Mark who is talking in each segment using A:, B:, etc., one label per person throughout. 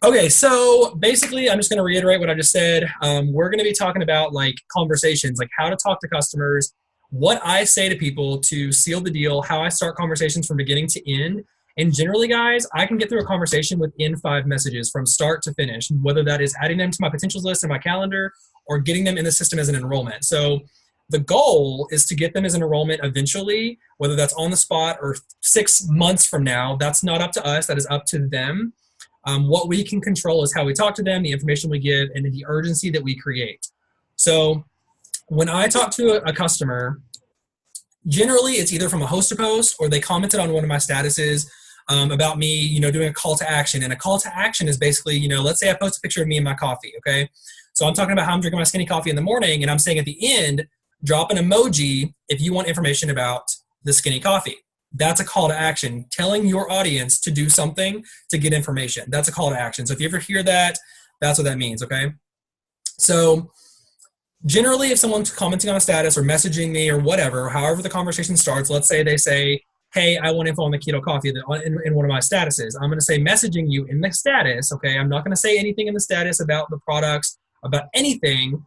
A: Okay, so basically, I'm just going to reiterate what I just said. We're going to be talking about like conversations, like how to talk to customers, what I say to people to seal the deal, how I start conversations from beginning to end. And generally, guys, I can get through a conversation within 5 messages from start to finish, whether that is adding them to my potentials list in my calendar or getting them in the system as an enrollment. So the goal is to get them as an enrollment eventually, whether that's on the spot or 6 months from now. That's not up to us, that is up to them. What we can control is how we talk to them, the information we give, and the urgency that we create. So when I talk to a customer, generally it's either from a host to post or they commented on one of my statuses about me, doing a call to action. And a call to action is basically, let's say I post a picture of me and my coffee, okay? So I'm talking about how I'm drinking my skinny coffee in the morning, and I'm saying at the end, drop an emoji if you want information about the skinny coffee. That's a call to action, telling your audience to do something to get information. That's a call to action. So if you ever hear that, that's what that means, okay? So generally, if someone's commenting on a status or messaging me or whatever, however the conversation starts, let's say they say, hey, I want info on the keto coffee in one of my statuses. I'm going to say messaging you in the status, okay? I'm not going to say anything in the status about the products, about anything.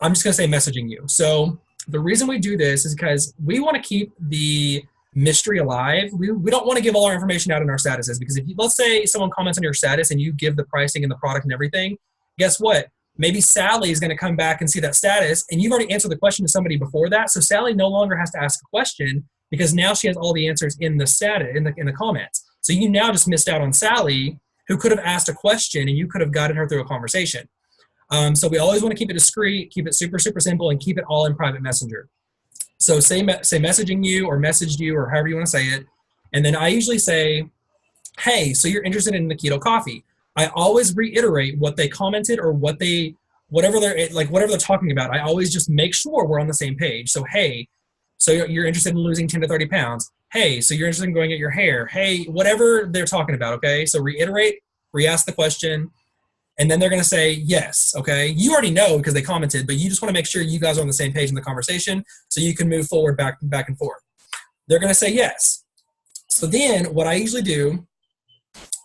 A: I'm just going to say messaging you. So the reason we do this is because we want to keep the mystery alive. We don't want to give all our information out in our statuses, because if you, let's say someone comments on your status and you give the pricing and the product and everything, guess what? Maybe Sally is going to come back and see that status, and you've already answered the question to somebody before that. So Sally no longer has to ask a question because now she has all the answers in the status, in the comments. So you now just missed out on Sally, who could have asked a question and you could have guided her through a conversation. So we always want to keep it discreet, keep it super, super simple, and keep it all in private messenger. So say messaging you or messaged you or however you want to say it. And then I usually say, hey, so you're interested in the keto coffee. I always reiterate what they commented or whatever they're talking about. I always just make sure we're on the same page. So, hey, so you're interested in losing 10 to 30 pounds. Hey, so you're interested in going at your hair. Hey, whatever they're talking about, okay? So reiterate, re-ask the question, and then they're going to say yes, okay? You already know because they commented, but you just want to make sure you guys are on the same page in the conversation so you can move forward back and forth. They're going to say yes. So then what I usually do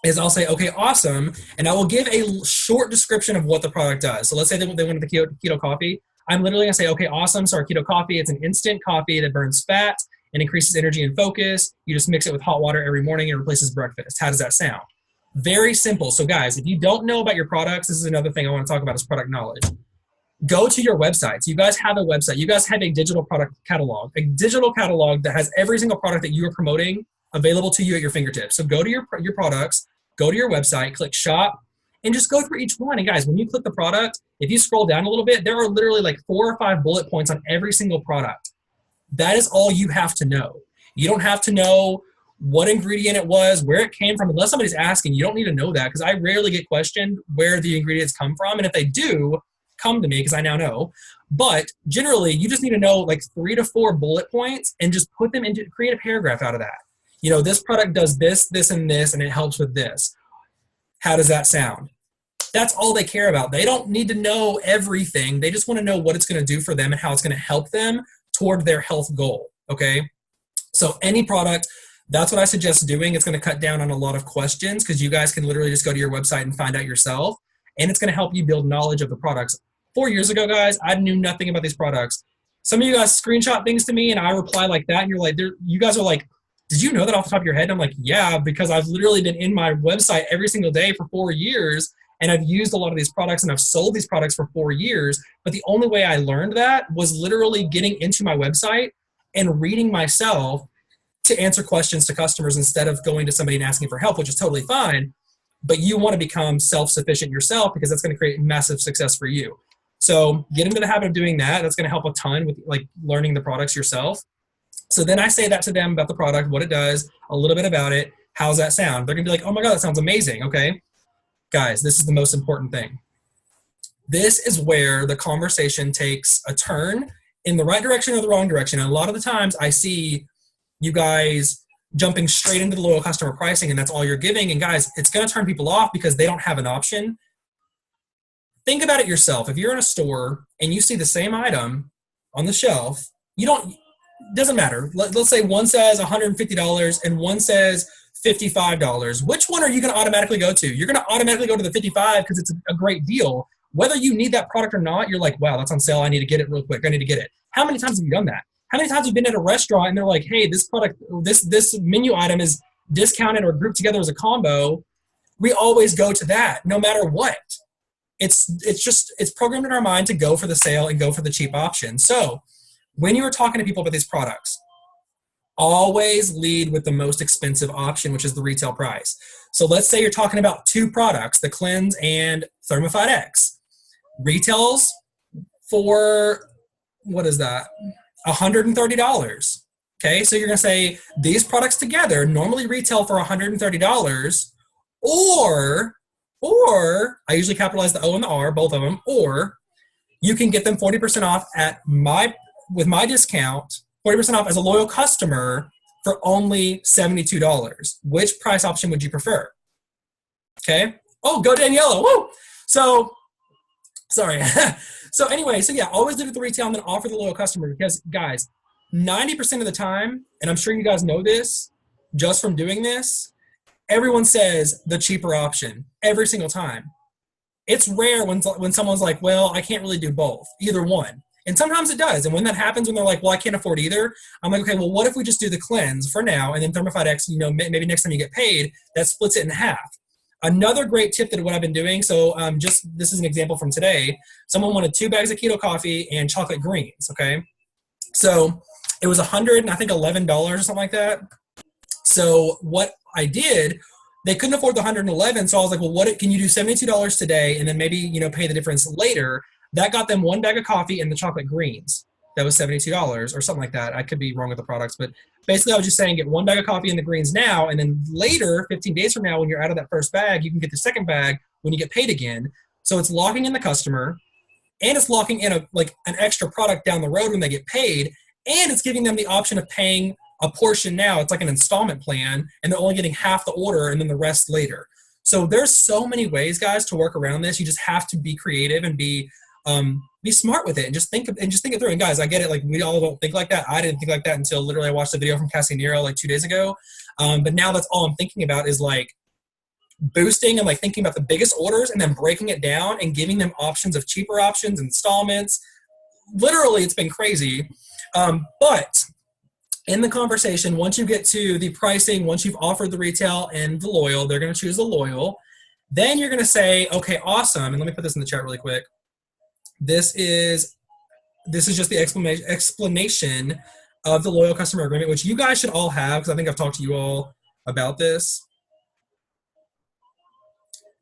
A: is I'll say, okay, awesome, and I will give a short description of what the product does. So let's say they wanted the keto coffee. I'm literally going to say, okay, awesome, so our keto coffee, it's an instant coffee that burns fat and increases energy and focus. You just mix it with hot water every morning and it replaces breakfast. How does that sound? Very simple. So guys, if you don't know about your products, this is another thing I want to talk about is product knowledge. Go to your websites. You guys have a website. You guys have a digital product catalog, that has every single product that you are promoting available to you at your fingertips. So go to your products, go to your website, click shop, and just go through each one. And guys, when you click the product, if you scroll down a little bit, there are literally like 4 or 5 bullet points on every single product. That is all you have to know. You don't have to know what ingredient it was, where it came from, unless somebody's asking. You don't need to know that, because I rarely get questioned where the ingredients come from. And if they do, come to me, because I now know. But generally, you just need to know like 3 to 4 bullet points and just put them into, create a paragraph out of that. This product does this, this, and this, and it helps with this. How does that sound? That's all they care about. They don't need to know everything. They just want to know what it's going to do for them and how it's going to help them toward their health goal, okay? So any product, that's what I suggest doing. It's going to cut down on a lot of questions, because you guys can literally just go to your website and find out yourself, and it's going to help you build knowledge of the products. 4 years ago, guys, I knew nothing about these products. Some of you guys screenshot things to me, and I reply like that, and you're like, you guys are like, did you know that off the top of your head? And I'm like, yeah, because I've literally been in my website every single day for 4 years, and I've used a lot of these products, and I've sold these products for 4 years. But the only way I learned that was literally getting into my website and reading myself to answer questions to customers instead of going to somebody and asking for help, which is totally fine. But you want to become self-sufficient yourself, because that's going to create massive success for you. So get into the habit of doing that. That's going to help a ton with like learning the products yourself. So then I say that to them about the product, what it does, a little bit about it. How's that sound? They're going to be like, oh my God, that sounds amazing. Okay. Guys, this is the most important thing. This is where the conversation takes a turn in the right direction or the wrong direction. And a lot of the times I see you guys jumping straight into the loyal customer pricing, and that's all you're giving. And guys, it's going to turn people off because they don't have an option. Think about it yourself. If you're in a store and you see the same item on the shelf, doesn't matter. Let's say one says $150 and one says $55. Which one are you going to automatically go to? You're going to automatically go to the 55 because it's a great deal. Whether you need that product or not, you're like, wow, that's on sale. I need to get it real quick. I need to get it. How many times have you done that? How many times have you been at a restaurant and they're like, hey, this product, this menu item is discounted or grouped together as a combo? We always go to that no matter what. It's programmed in our mind to go for the sale and go for the cheap option. So when you are talking to people about these products, always lead with the most expensive option, which is the retail price. So let's say you're talking about two products, the Cleanse and Thermify X. Retails for, what is that? $130. Okay, so you're going to say these products together normally retail for $130, or I usually capitalize the O and the R, both of them, or you can get them 40% off with my discount, 40% off as a loyal customer for only $72. Which price option would you prefer? Okay. Oh, go Daniela. Woo! So, sorry. So anyway, so yeah, always leave at the retail and then offer the loyal customer, because guys, 90% of the time, and I'm sure you guys know this just from doing this, everyone says the cheaper option every single time. It's rare when someone's like, well, I can't really do both, either one. And sometimes it does. And when that happens, when they're like, well, I can't afford either, I'm like, okay, well, what if we just do the Cleanse for now, and then Thermify X, maybe next time you get paid, that splits it in half. Another great tip that what I've been doing, so this is an example from today. Someone wanted 2 bags of keto coffee and chocolate greens, okay? So it was $111 or something like that. So what I did, they couldn't afford the $111, so I was like, well, can you do $72 today and then maybe, pay the difference later? That got them 1 bag of coffee and the chocolate greens. That was $72 or something like that. I could be wrong with the products, but basically I was just saying get 1 bag of coffee and the greens now, and then later, 15 days from now, when you're out of that first bag, you can get the second bag when you get paid again. So it's locking in the customer, and it's locking in an extra product down the road when they get paid, and it's giving them the option of paying a portion now. It's like an installment plan, and they're only getting half the order and then the rest later. So there's so many ways, guys, to work around this. You just have to be creative and be smart with it, and just think it through. And guys, I get it. Like, we all don't think like that. I didn't think like that until literally I watched a video from Cassie Nero like 2 days ago. But now that's all I'm thinking about is like boosting and like thinking about the biggest orders and then breaking it down and giving them options of cheaper options, installments. Literally, it's been crazy. But in the conversation, once you get to the pricing, once you've offered the retail and the loyal, they're going to choose the loyal. Then you're going to say, okay, awesome. And let me put this in the chat really quick. This is just the explanation of the loyal customer agreement, which you guys should all have, because I think I've talked to you all about this.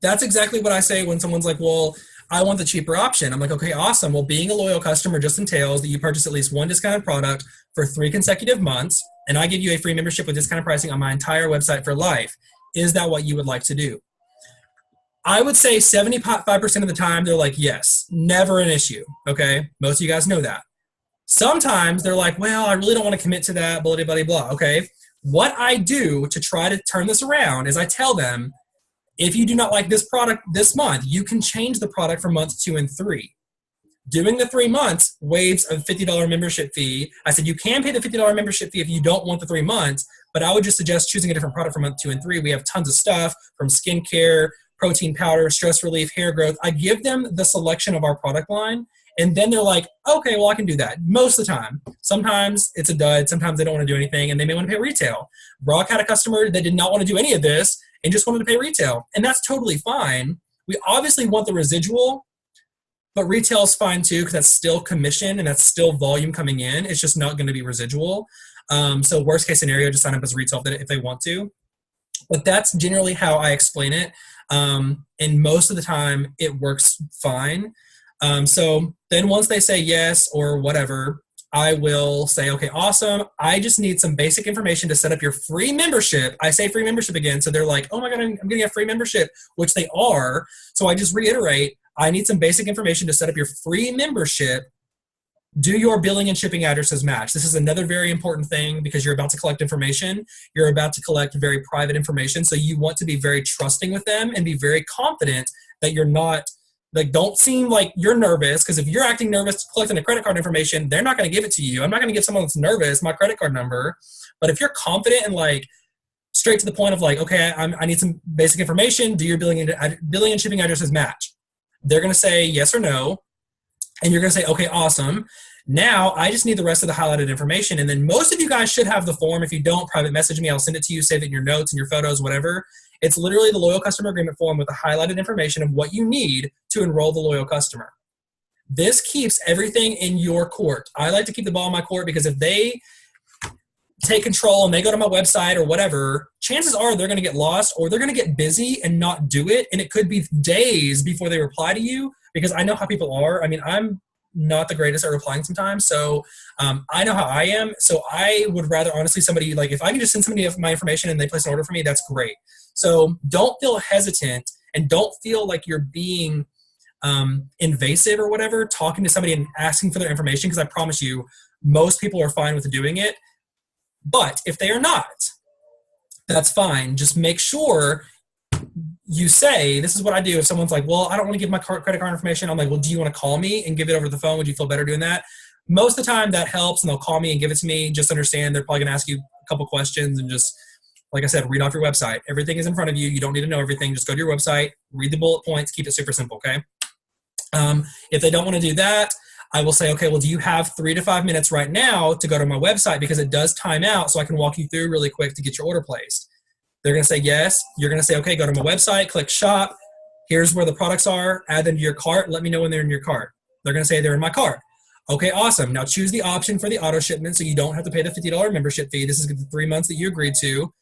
A: That's exactly what I say when someone's like, well, I want the cheaper option. I'm like, okay, awesome. Well, being a loyal customer just entails that you purchase at least one discounted product for 3 consecutive months, and I give you a free membership with discounted pricing on my entire website for life. Is that what you would like to do? I would say 75% of the time, they're like, yes, never an issue, okay? Most of you guys know that. Sometimes they're like, well, I really don't want to commit to that, blah, blah, blah, blah, okay? What I do to try to turn this around is I tell them, if you do not like this product this month, you can change the product for months 2 and 3. Doing the 3 months waives a $50 membership fee. I said you can pay the $50 membership fee if you don't want the 3 months, but I would just suggest choosing a different product for month 2 and 3. We have tons of stuff from skincare, protein powder, stress relief, hair growth. I give them the selection of our product line, and then they're like, okay, well, I can do that most of the time. Sometimes it's a dud. Sometimes they don't want to do anything, and they may want to pay retail. Brock had a customer that did not want to do any of this and just wanted to pay retail, and that's totally fine. We obviously want the residual, but retail is fine too, because that's still commission and that's still volume coming in. It's just not going to be residual. So worst case scenario, just sign up as retail if they want to. But that's generally how I explain it. And most of the time it works fine. So then once they say yes or whatever, I will say, okay, awesome. I just need some basic information to set up your free membership. I say free membership again. So they're like, oh my God, I'm getting a free membership, which they are. So I just reiterate, I need some basic information to set up your free membership. Do your billing and shipping addresses match? This is another very important thing, because you're about to collect information. You're about to collect very private information. So you want to be very trusting with them and be very confident that you're not, like, don't seem like you're nervous, because if you're acting nervous collecting a credit card information, they're not going to give it to you. I'm not going to give someone that's nervous my credit card number. But if you're confident and like straight to the point of like, okay, I need some basic information. Do your billing and shipping addresses match? They're going to say yes or no. And you're going to say, okay, awesome. Now I just need the rest of the highlighted information. And then most of you guys should have the form. If you don't, private message me. I'll send it to you, save it in your notes and your photos, whatever. It's literally the loyal customer agreement form with the highlighted information of what you need to enroll the loyal customer. This keeps everything in your court. I like to keep the ball in my court because if they take control and they go to my website or whatever, chances are they're going to get lost or they're going to get busy and not do it. And it could be days before they reply to you because I know how people are. I mean, I'm not the greatest at replying sometimes. So I know how I am. So I would rather honestly somebody, like if I can just send somebody my information and they place an order for me, that's great. So don't feel hesitant and don't feel like you're being invasive or whatever, talking to somebody and asking for their information, because I promise you, most people are fine with doing it. But if they are not, that's fine. Just make sure you say, this is what I do. If someone's like, well, I don't want to give my credit card information, I'm like, well, do you want to call me and give it over the phone? Would you feel better doing that? Most of the time that helps, and they'll call me and give it to me. Just understand they're probably going to ask you a couple questions and just, like I said, read off your website. Everything is in front of you. You don't need to know everything. Just go to your website, read the bullet points, keep it super simple, okay? If they don't want to do that, I will say, okay, well, do you have 3 to 5 minutes right now to go to my website because it does time out so I can walk you through really quick to get your order placed? They're going to say yes. You're going to say, okay, go to my website, click shop. Here's where the products are. Add them to your cart. Let me know when they're in your cart. They're going to say they're in my cart. Okay, awesome. Now choose the option for the auto shipment so you don't have to pay the $50 membership fee. This is the 3 months that you agreed to.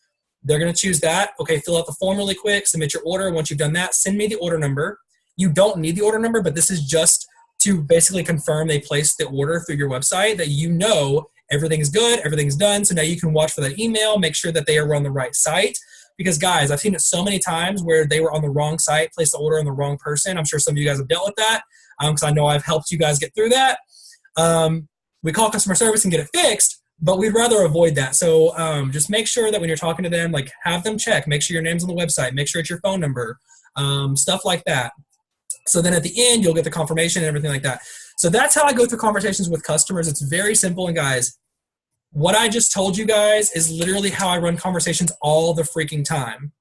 A: They're going to choose that. Okay, fill out the form really quick, submit your order. Once you've done that, send me the order number. You don't need the order number, but this is just to basically confirm they placed the order through your website, that you know everything's good, everything's done. So now you can watch for that email, make sure that they are on the right site. Because guys, I've seen it so many times where they were on the wrong site, placed the order on the wrong person. I'm sure some of you guys have dealt with that because I know I've helped you guys get through that. We call customer service and get it fixed, but we'd rather avoid that. So just make sure that when you're talking to them, like have them check, make sure your name's on the website, make sure it's your phone number, stuff like that. So then at the end, you'll get the confirmation and everything like that. So that's how I go through conversations with customers. It's very simple. And guys, what I just told you guys is literally how I run conversations all the freaking time.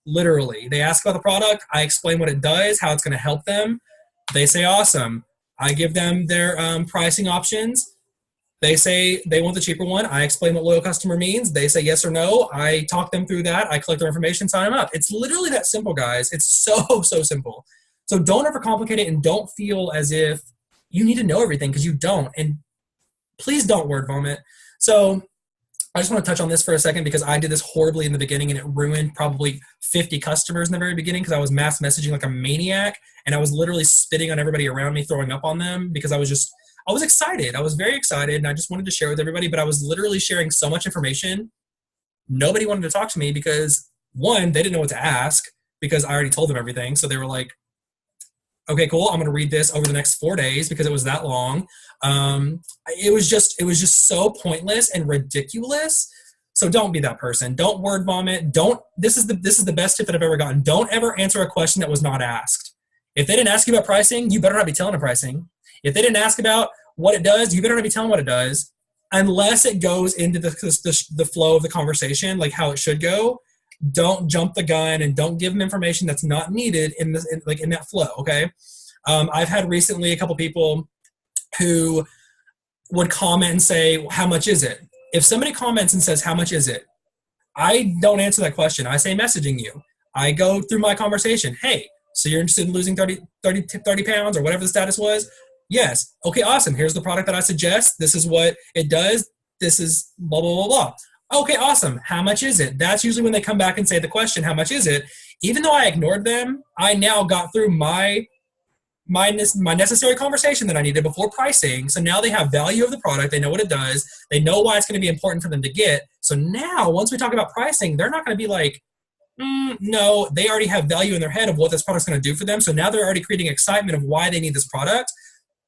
A: Literally. They ask about the product. I explain what it does, how it's going to help them. They say, awesome. I give them their pricing options. They say they want the cheaper one. I explain what loyal customer means. They say yes or no. I talk them through that. I collect their information, sign them up. It's literally that simple, guys. It's so, so simple. So don't overcomplicate it and don't feel as if you need to know everything because you don't. And please don't word vomit. So I just want to touch on this for a second because I did this horribly in the beginning and it ruined probably 50 customers in the very beginning because I was mass messaging like a maniac and I was literally spitting on everybody around me, throwing up on them because I was excited. I was very excited and I just wanted to share with everybody, but I was literally sharing so much information. Nobody wanted to talk to me because, one, they didn't know what to ask because I already told them everything. So they were like, okay, cool. I'm going to read this over the next 4 days because it was that long. It was just so pointless and ridiculous. So don't be that person. Don't word vomit. This is the best tip that I've ever gotten. Don't ever answer a question that was not asked. If they didn't ask you about pricing, you better not be telling them pricing. If they didn't ask about what it does, you better not be telling what it does, unless it goes into the flow of the conversation, like how it should go. Don't jump the gun and don't give them information that's not needed in that flow. Okay. I've had recently a couple people who would comment and say, how much is it? If somebody comments and says, how much is it? I don't answer that question. I say messaging you. I go through my conversation. Hey, so you're interested in losing 30 pounds or whatever the status was? Yes. Okay, awesome. Here's the product that I suggest. This is what it does. This is blah, blah, blah, blah. Okay, awesome. How much is it? That's usually when they come back and say the question, how much is it? Even though I ignored them, I now got through my necessary conversation that I needed before pricing. So now they have value of the product. They know what it does. They know why it's going to be important for them to get. So now once we talk about pricing, they're not going to be like, no, they already have value in their head of what this product's going to do for them. So now they're already creating excitement of why they need this product.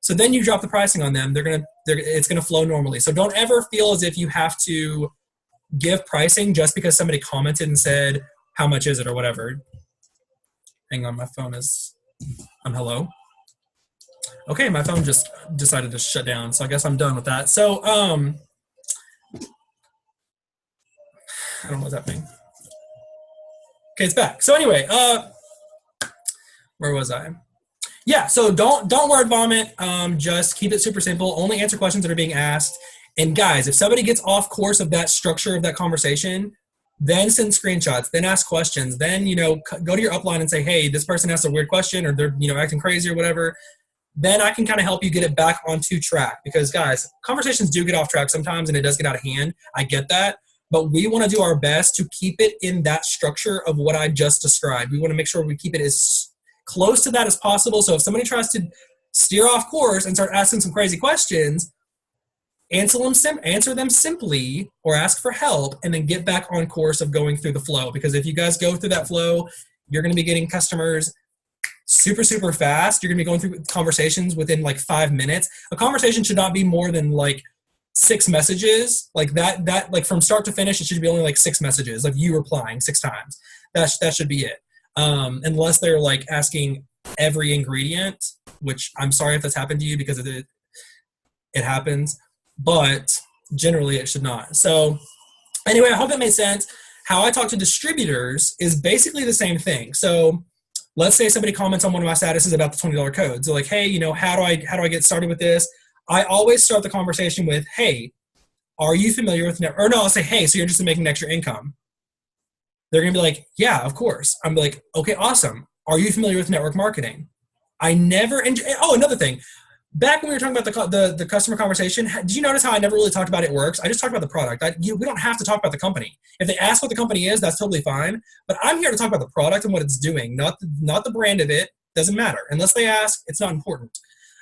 A: So then you drop the pricing on them. It's going to flow normally. So don't ever feel as if you have to give pricing just because somebody commented and said, how much is it or whatever. Hang on, my phone is, hello. Okay, my phone just decided to shut down. So I guess I'm done with that. So, I don't know what's happening. Okay, it's back. So anyway, where was I? Yeah, so don't word vomit. Just keep it super simple. Only answer questions that are being asked. And guys, if somebody gets off course of that structure of that conversation, then send screenshots, then ask questions, then go to your upline and say, hey, this person asked a weird question, or they're acting crazy or whatever. Then I can kind of help you get it back onto track. Because guys, conversations do get off track sometimes, and it does get out of hand. I get that. But we want to do our best to keep it in that structure of what I just described. We want to make sure we keep it as close to that as possible. So if somebody tries to steer off course and start asking some crazy questions, answer them simply, or ask for help, and then get back on course of going through the flow. Because if you guys go through that flow, you're going to be getting customers super, super fast. You're going to be going through conversations within like 5 minutes. A conversation should not be more than like 6 messages. Like that like from start to finish, it should be only like 6 messages, like you replying 6 times. That should be it. Unless they're like asking every ingredient, which I'm sorry if that's happened to you, because it happens, but generally it should not. So anyway, I hope that made sense. How I talk to distributors is basically the same thing. So let's say somebody comments on one of my statuses about the $20 codes. They're like, hey, how do I get started with this? I always start the conversation with, hey, are you familiar with or no, I'll say, hey, so you're interested in making extra income? They're going to be like, yeah, of course. I'm like, okay, awesome. Are you familiar with network marketing? I never, another thing. Back when we were talking about the customer conversation, did you notice how I never really talked about it works? I just talked about the product. We don't have to talk about the company. If they ask what the company is, that's totally fine. But I'm here to talk about the product and what it's doing, not the brand of it. Doesn't matter. Unless they ask, it's not important.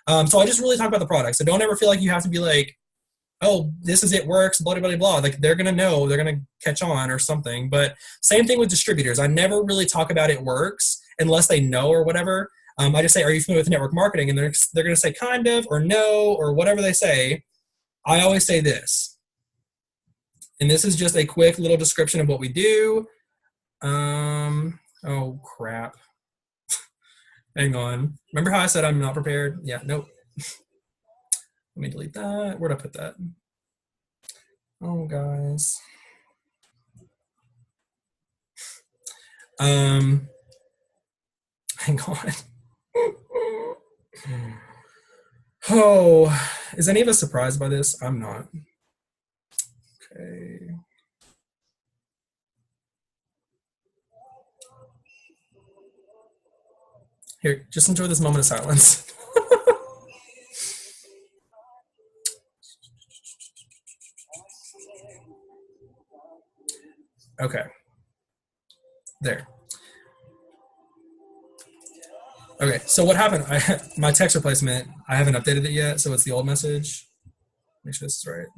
A: So I just really talk about the product. So don't ever feel like you have to be like, oh, this is it works, blah, blah, blah, blah. Like they're going to know, they're going to catch on or something. But same thing with distributors. I never really talk about it works unless they know or whatever. I just say, are you familiar with network marketing? And they're going to say kind of, or no, or whatever they say. I always say this. And this is just a quick little description of what we do. Oh, crap. Hang on. Remember how I said I'm not prepared? Yeah, nope. Let me delete that. Where'd I put that? Oh, guys. Hang on. Oh, is any of us surprised by this? I'm not. Okay. Here, just enjoy this moment of silence. Okay. There. Okay, so what happened? My text replacement, I haven't updated it yet, so it's the old message. Make sure this is right.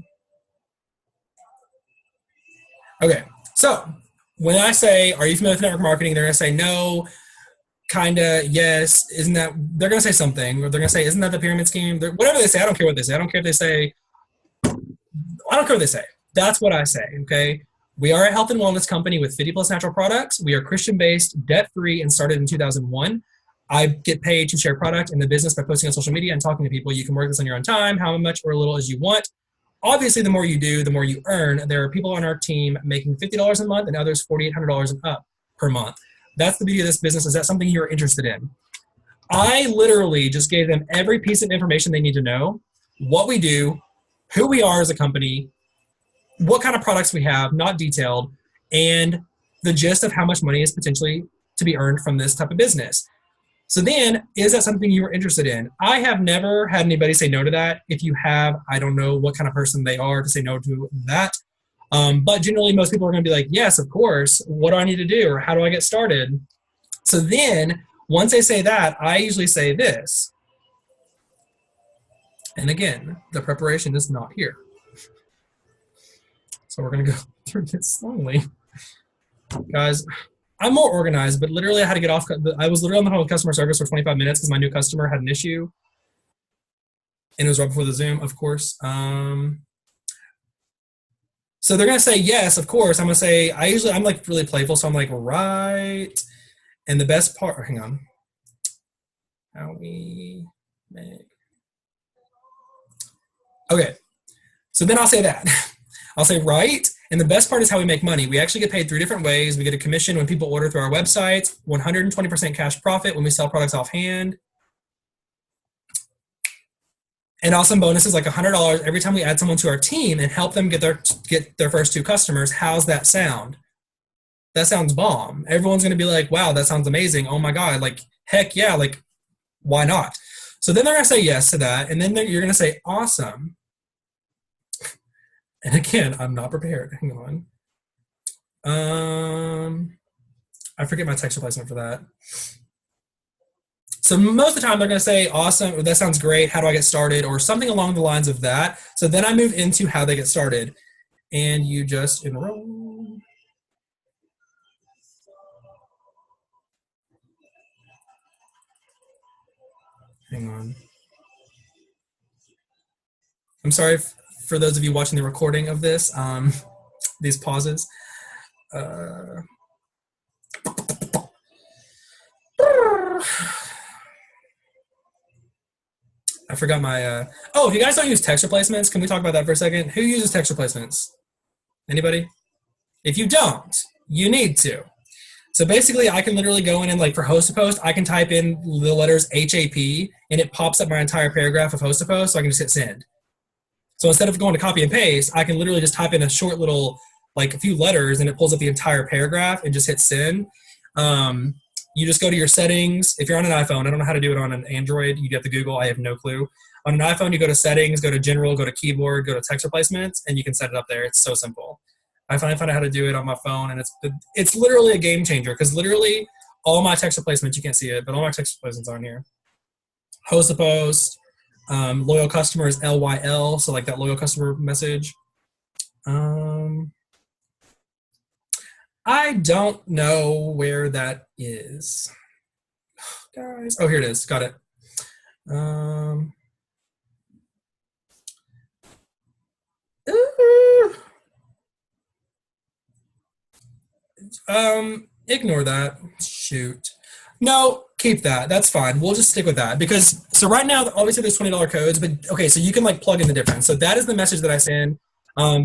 A: Okay, so when I say, are you familiar with network marketing? They're going to say no, kinda, yes. Isn't that, they're going to say something, or they're going to say, isn't that the pyramid scheme? Whatever they say, I don't care what they say. I don't care if they say, I don't care what they say. That's what I say, okay? We are a health and wellness company with 50 plus natural products. We are Christian-based, debt-free, and started in 2001. I get paid to share product in the business by posting on social media and talking to people. You can work this on your own time, how much or little as you want. Obviously, the more you do, the more you earn. There are people on our team making $50 a month and others $4,800 and up per month. That's the beauty of this business. Is that something you're interested in? I literally just gave them every piece of information they need to know, what we do, who we are as a company, what kind of products we have, not detailed, and the gist of how much money is potentially to be earned from this type of business. So then, is that something you were interested in? I have never had anybody say no to that. If you have, I don't know what kind of person they are to say no to that. But generally, most people are going to be like, yes, of course. What do I need to do? Or how do I get started? So then, once they say that, I usually say this. And again, the preparation is not here. So we're going to go through this slowly. Guys, I'm more organized, but literally I had to get off. I was literally on the phone with customer service for 25 minutes because my new customer had an issue. And it was right before the Zoom, of course. So they're going to say, yes, of course. I'm going to say, I'm like really playful. So I'm like, right. And the best part, hang on. How we make. Okay. So then I'll say that. I'll say, right. And the best part is how we make money. We actually get paid 3 different ways. We get a commission when people order through our website, 120% cash profit when we sell products offhand, and awesome bonuses like $100 every time we add someone to our team and help them get their first 2 customers. How's that sound? That sounds bomb. Everyone's going to be like, wow, that sounds amazing. Oh my God, like, heck yeah, like, why not? So then they're going to say yes to that. And then you're going to say, awesome. And again, I'm not prepared. Hang on. I forget my text replacement for that. So most of the time they're going to say, awesome, that sounds great. How do I get started? Or something along the lines of that. So then I move into how they get started. And you just enroll. Hang on. I'm sorry for those of you watching the recording of this, these pauses. I forgot my, oh, if you guys don't use text replacements, can we talk about that for a second? Who uses text replacements? Anybody? If you don't, you need to. So basically, I can literally go in and like for host to post, I can type in the letters HAP and it pops up my entire paragraph of host to post, so I can just hit send. So instead of going to copy and paste, I can literally just type in a short little, like a few letters and it pulls up the entire paragraph and just hit send. You just go to your settings. If you're on an iPhone, I don't know how to do it on an Android. You get the Google. I have no clue. On an iPhone, you go to settings, go to general, go to keyboard, go to text replacements, and you can set it up there. It's so simple. I finally found out how to do it on my phone, and it's literally a game changer because literally all my text replacements, you can't see it, but all my text replacements are on here. Host to post, loyal customer is LYL, so like that loyal customer message. I don't know where that is. Guys, oh, here it is. Got it. Ignore that. Shoot. No, keep that. That's fine. We'll just stick with that because so right now, obviously there's $20 codes, but okay, so you can like plug in the difference. So that is the message that I send.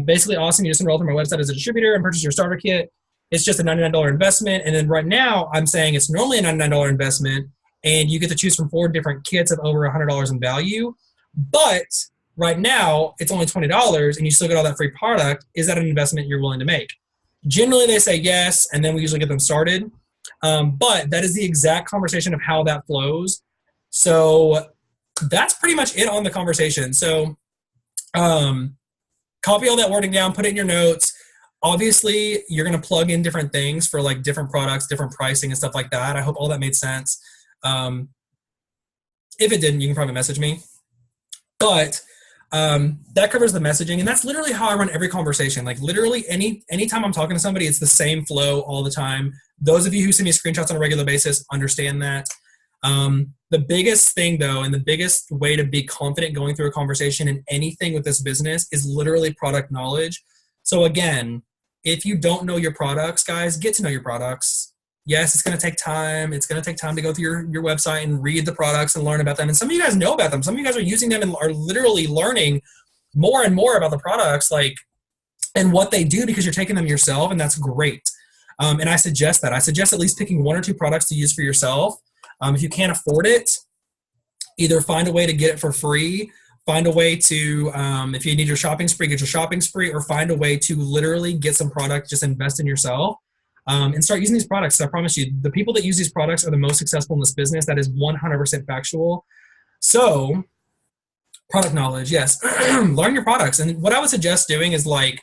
A: Basically, awesome. You just enroll through my website as a distributor and purchase your starter kit. It's just a $99 investment. And then right now I'm saying it's normally a $99 investment and you get to choose from 4 different kits of over $100 in value. But right now it's only $20 and you still get all that free product. Is that an investment you're willing to make? Generally they say yes, and then we usually get them started. But that is the exact conversation of how that flows. So that's pretty much it on the conversation. So copy all that wording down, put it in your notes. Obviously, you're going to plug in different things for like different products, different pricing and stuff like that. I hope all that made sense. If it didn't, you can probably message me. But that covers the messaging, and that's literally how I run every conversation. Like literally anytime I'm talking to somebody, it's the same flow all the time. Those of you who send me screenshots on a regular basis understand that. The biggest thing though, and the biggest way to be confident going through a conversation in anything with this business is literally product knowledge. So again, if you don't know your products, guys, get to know your products. Yes, it's going to take time. It's going to take time to go through your website and read the products and learn about them. And some of you guys know about them. Some of you guys are using them and are literally learning more and more about the products, like, and what they do because you're taking them yourself, and that's great. And I suggest that. I suggest at least picking 1 or 2 products to use for yourself. If you can't afford it, either find a way to get it for free, find a way to, if you need your shopping spree, get your shopping spree, or find a way to literally get some product, just invest in yourself. And start using these products. I promise you, the people that use these products are the most successful in this business. That is 100% factual. So, product knowledge, yes. Learn your products. And what I would suggest doing is like,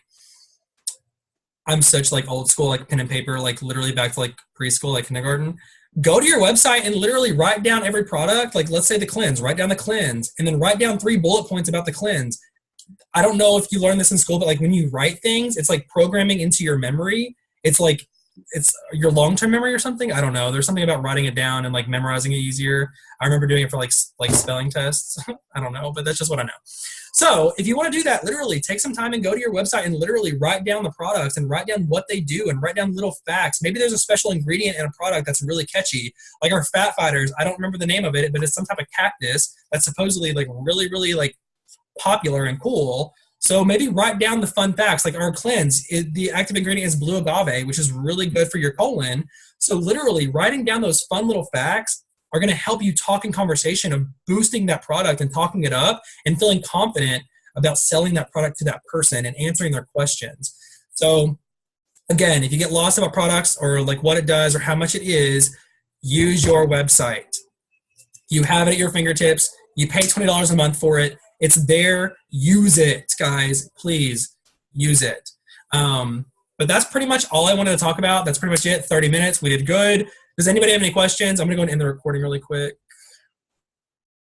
A: I'm such like old school, like pen and paper, like literally back to like preschool, like kindergarten. Go to your website and literally write down every product. Like let's say the cleanse, write down the cleanse, and then write down 3 bullet points about the cleanse. I don't know if you learned this in school, but like when you write things, it's like programming into your memory. It's like, it's your long-term memory or something. I don't know. There's something about writing it down and like memorizing it easier. I remember doing it for like spelling tests. I don't know, but that's just what I know. So if you want to do that, literally take some time and go to your website and literally write down the products and write down what they do and write down little facts. Maybe there's a special ingredient in a product that's really catchy, like our fat fighters. I don't remember the name of it, but it's some type of cactus that's supposedly like really, really like popular and cool. So maybe write down the fun facts. Like our cleanse, the active ingredient is blue agave, which is really good for your colon. So literally writing down those fun little facts are going to help you talk in conversation of boosting that product and talking it up and feeling confident about selling that product to that person and answering their questions. So again, if you get lost about products or like what it does or how much it is, use your website. You have it at your fingertips. You pay $20 a month for it. It's there. Use it, guys. Please use it. But that's pretty much all I wanted to talk about. That's pretty much it. 30 minutes. We did good. Does anybody have any questions? I'm going to go and end the recording really quick.